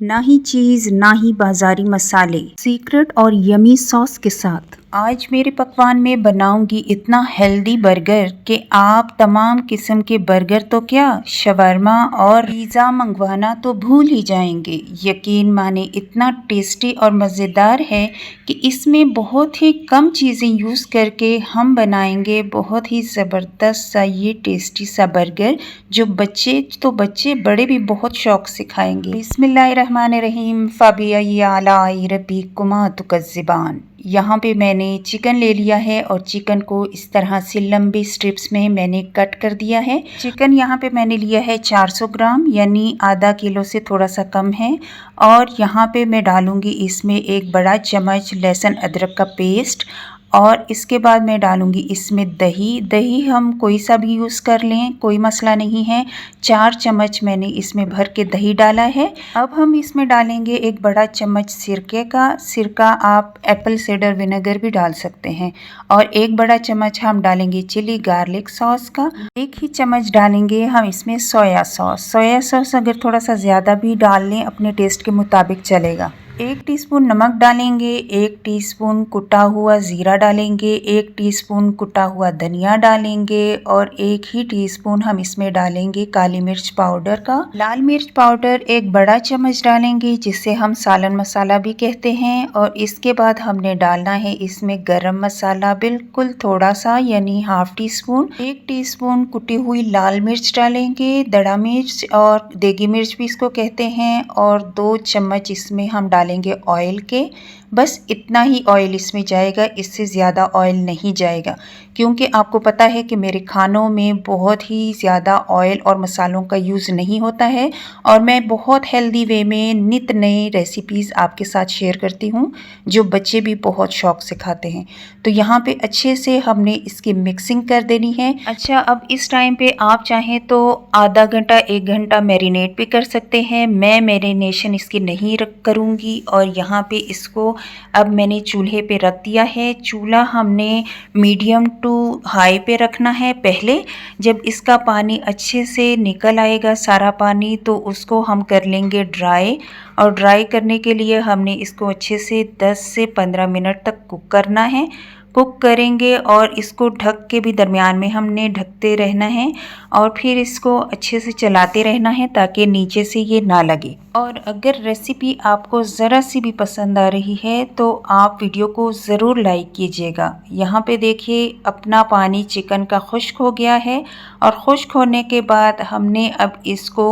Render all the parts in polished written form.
ना ही चीज़ ना ही बाज़ारी मसाले, सीक्रेट और यमी सॉस के साथ आज मेरे पकवान में बनाऊंगी इतना हेल्दी बर्गर कि आप तमाम किस्म के बर्गर तो क्या शवरमा और पिज़्ज़ा मंगवाना तो भूल ही जाएंगे। यकीन माने इतना टेस्टी और मज़ेदार है कि इसमें बहुत ही कम चीज़ें यूज़ करके हम बनाएंगे बहुत ही ज़बरदस्त सा ये टेस्टी सा बर्गर जो बच्चे बड़े भी बहुत शौक से खाएंगे। बिस्मिल्लाहिर्रहमानिर्रहीम फ़बिअय्यि आलाइ रब्बिकुमा तुकज़्ज़िबान। यहाँ पे मैंने चिकन ले लिया है और चिकन को इस तरह से लंबे स्ट्रिप्स में मैंने कट कर दिया है। चिकन यहाँ पे मैंने लिया है 400 ग्राम यानी आधा किलो से थोड़ा सा कम है। और यहाँ पे मैं डालूँगी इसमें एक बड़ा चम्मच लहसुन अदरक का पेस्ट और इसके बाद मैं डालूँगी इसमें दही हम कोई सा भी यूज़ कर लें, कोई मसला नहीं है। 4 चम्मच मैंने इसमें भर के दही डाला है। अब हम इसमें डालेंगे एक बड़ा चम्मच सिरका आप एप्पल साइडर विनेगर भी डाल सकते हैं। और एक बड़ा चम्मच हम डालेंगे चिली गार्लिक सॉस का। एक ही चम्मच डालेंगे हम इसमें सोया सॉस अगर थोड़ा सा ज़्यादा भी डाल लें अपने टेस्ट के मुताबिक चलेगा। 1 टीस्पून नमक डालेंगे, 1 टीस्पून कुटा हुआ ज़ीरा डालेंगे, 1 टीस्पून कुटा हुआ धनिया डालेंगे और 1 ही टीस्पून हम इसमें डालेंगे काली मिर्च पाउडर का। लाल मिर्च पाउडर एक बड़ा चम्मच डालेंगे जिसे हम सालन मसाला भी कहते हैं। और इसके बाद हमने डालना है इसमें गरम मसाला बिल्कुल थोड़ा सा यानी हाफ टी स्पून। 1 टीस्पून कुटी हुई लाल मिर्च डालेंगे, दड़ा मिर्च और देगी मिर्च भी इसको कहते हैं। और 2 चम्मच इसमें हम डालेंगे ऑयल के। बस इतना ही ऑयल इसमें जाएगा, इससे ज़्यादा ऑयल नहीं जाएगा क्योंकि आपको पता है कि मेरे खानों में बहुत ही ज़्यादा ऑयल और मसालों का यूज़ नहीं होता है और मैं बहुत हेल्दी वे में नित नए रेसिपीज़ आपके साथ शेयर करती हूँ जो बच्चे भी बहुत शौक से खाते हैं। तो यहाँ पे अच्छे से हमने इसकी मिक्सिंग कर देनी है। अच्छा, अब इस टाइम पे आप चाहें तो आधा घंटा 1 घंटा मैरिनेट भी कर सकते हैं। मैं मैरिनेशन इसकी नहीं करूँगी और यहाँ पे इसको अब मैंने चूल्हे पे रख दिया है। चूल्हा हमने मीडियम टू हाई पे रखना है। पहले जब इसका पानी अच्छे से निकल आएगा सारा पानी तो उसको हम कर लेंगे ड्राई। और ड्राई करने के लिए हमने इसको अच्छे से 10 से 15 मिनट तक कुक करना है। कुक करेंगे और इसको ढक के भी दरमियान में हमने ढकते रहना है और फिर इसको अच्छे से चलाते रहना है ताकि नीचे से ये ना लगे। और अगर रेसिपी आपको ज़रा सी भी पसंद आ रही है तो आप वीडियो को ज़रूर लाइक कीजिएगा। यहाँ पे देखिए अपना पानी चिकन का खुश्क हो गया है और खुश्क होने के बाद हमने अब इसको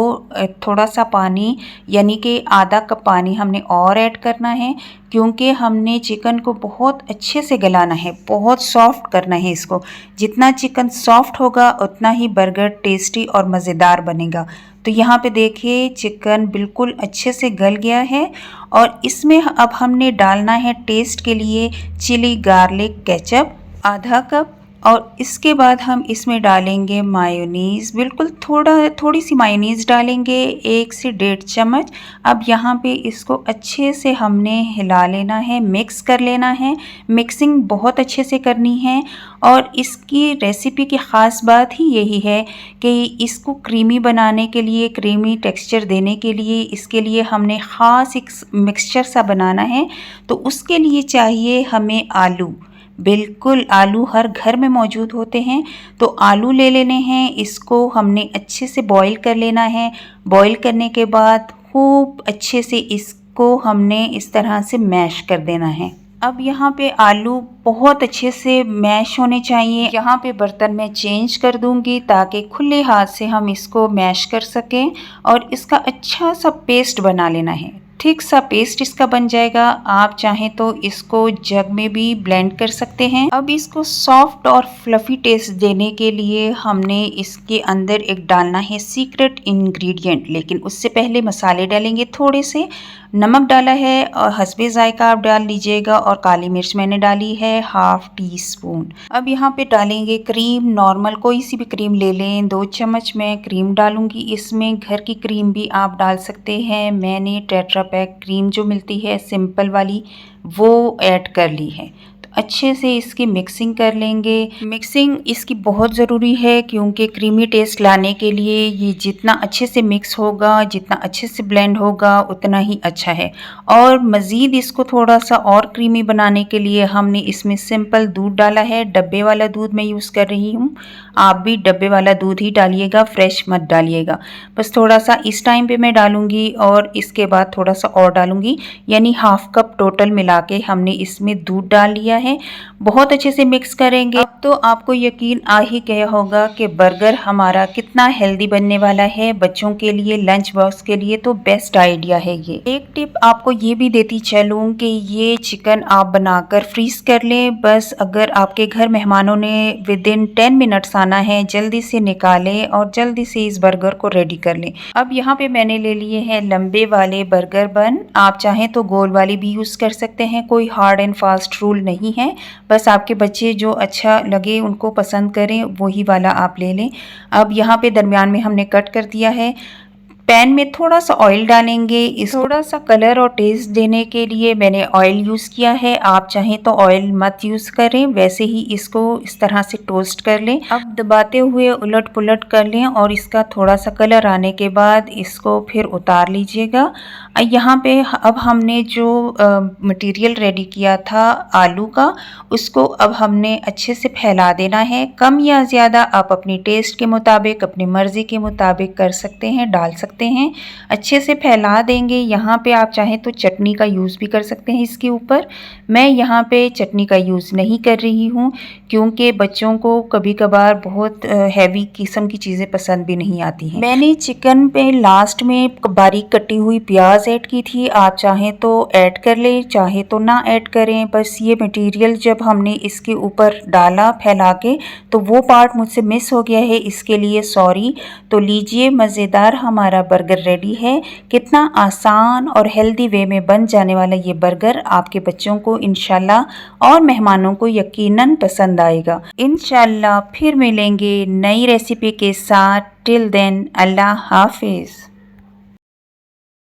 थोड़ा सा पानी यानी कि आधा कप पानी हमने और ऐड करना है क्योंकि हमने चिकन को बहुत अच्छे से गलाना है, बहुत सॉफ्ट करना है इसको। जितना चिकन सॉफ्ट होगा उतना ही बर्गर टेस्टी और मज़ेदार बनेगा। तो यहाँ पे देखिए चिकन बिल्कुल अच्छे से गल गया है और इसमें अब हमने डालना है टेस्ट के लिए चिली गार्लिक केचप आधा कप। और इसके बाद हम इसमें डालेंगे मायोनीज़, बिल्कुल थोड़ी सी मायोनीज़ डालेंगे 1 से 1.5 चम्मच। अब यहाँ पे इसको अच्छे से हमने हिला लेना है, मिक्स कर लेना है। मिक्सिंग बहुत अच्छे से करनी है और इसकी रेसिपी की ख़ास बात ही यही है कि इसको क्रीमी बनाने के लिए, क्रीमी टेक्सचर देने के लिए इसके लिए हमने ख़ास एक मिक्सचर सा बनाना है। तो उसके लिए चाहिए हमें आलू। बिल्कुल आलू हर घर में मौजूद होते हैं तो आलू ले लेने हैं। इसको हमने अच्छे से बॉईल कर लेना है। बॉईल करने के बाद खूब अच्छे से इसको हमने इस तरह से मैश कर देना है। अब यहाँ पे आलू बहुत अच्छे से मैश होने चाहिए। यहाँ पे बर्तन में चेंज कर दूंगी ताकि खुले हाथ से हम इसको मैश कर सकें और इसका अच्छा सा पेस्ट बना लेना है। ठीक सा पेस्ट इसका बन जाएगा। आप चाहें तो इसको जग में भी ब्लेंड कर सकते हैं। अब इसको सॉफ्ट और फ्लफी टेस्ट देने के लिए हमने इसके अंदर एक डालना है सीक्रेट इंग्रेडिएंट, लेकिन उससे पहले मसाले डालेंगे थोड़े से। नमक डाला है और हस्बे जायका आप डाल लीजिएगा और काली मिर्च मैंने डाली है हाफ टी स्पून। अब यहाँ पे डालेंगे क्रीम, नॉर्मल कोई सी भी क्रीम ले लें। 2 चम्मच मैं क्रीम डालूंगी इसमें। घर की क्रीम भी आप डाल सकते हैं। मैंने टेट्रा पैक क्रीम जो मिलती है सिंपल वाली वो ऐड कर ली है। तो अच्छे से इसकी मिक्सिंग कर लेंगे। मिक्सिंग इसकी बहुत ज़रूरी है क्योंकि क्रीमी टेस्ट लाने के लिए ये जितना अच्छे से मिक्स होगा, जितना अच्छे से ब्लेंड होगा उतना ही अच्छा है। और मज़ीद इसको थोड़ा सा और क्रीमी बनाने के लिए हमने इसमें सिंपल दूध डाला है। डब्बे वाला दूध मैं यूज़ कर रही हूँ, आप भी डब्बे वाला दूध ही डालिएगा, फ्रेश मत डालिएगा। बस थोड़ा सा इस टाइम पे मैं डालूँगी और इसके बाद थोड़ा सा और डालूँगी, यानी हाफ कप टोटल मिला के हमने इसमें दूध डाल लिया है। बहुत अच्छे से मिक्स करेंगे। अब तो आपको यकीन आ ही गया होगा कि बर्गर हमारा कितना हेल्दी बनने वाला है। बच्चों के लिए, लंच बॉक्स के लिए तो बेस्ट आइडिया है ये। एक टिप आपको ये भी देती चलूँ कि ये चिकन आप बनाकर फ्रीज कर लें। बस अगर आपके घर मेहमानों ने विदिन 10 मिनट्स आना है, जल्दी से निकालें और जल्दी से इस बर्गर को रेडी कर लें। अब यहाँ पे मैंने ले लिए हैं लंबे वाले बर्गर बन। आप चाहें तो गोल वाले भी यूज़ कर सकते हैं, कोई हार्ड एंड फास्ट रूल नहीं है। बस आपके बच्चे जो अच्छा लगे, उनको पसंद करें, वही वाला आप ले लें। अब यहाँ पे दरमियान में हमने कट कर दिया है। पैन में थोड़ा सा ऑयल डालेंगे। इस थोड़ा सा कलर और टेस्ट देने के लिए मैंने ऑयल यूज़ किया है। आप चाहें तो ऑयल मत यूज़ करें, वैसे ही इसको इस तरह से टोस्ट कर लें। अब दबाते हुए उलट पुलट कर लें और इसका थोड़ा सा कलर आने के बाद इसको फिर उतार लीजिएगा। यहाँ पे अब हमने जो मटेरियल रेडी किया था आलू का, उसको अब हमने अच्छे से फैला देना है। कम या ज़्यादा आप अपनी टेस्ट के मुताबिक, अपनी मर्ज़ी के मुताबिक कर सकते हैं, डाल सकते हैं। अच्छे से फैला देंगे। यहाँ पे आप चाहें तो चटनी का यूज़ भी कर सकते हैं इसके ऊपर। मैं यहाँ पे चटनी का यूज़ नहीं कर रही हूँ क्योंकि बच्चों को कभी कभार बहुत हैवी किस्म की चीज़ें पसंद भी नहीं आती हैं। मैंने चिकन पे लास्ट में बारीक कटी हुई प्याज ऐड की थी। आप चाहें तो ऐड कर लें, चाहे तो ना ऐड करें। बस ये मटेरियल जब हमने इसके ऊपर डाला फैला के, तो वो पार्ट मुझसे मिस हो गया है, इसके लिए सॉरी। तो लीजिए, मज़ेदार हमारा बर्गर रेडी है। कितना आसान और हेल्दी वे में बन जाने वाला ये बर्गर आपके बच्चों को इंशाल्लाह और मेहमानों को यकीनन पसंद आएगा। इंशाल्लाह फिर मिलेंगे नई रेसिपी के साथ। टिल देन, अल्लाह हाफिज़।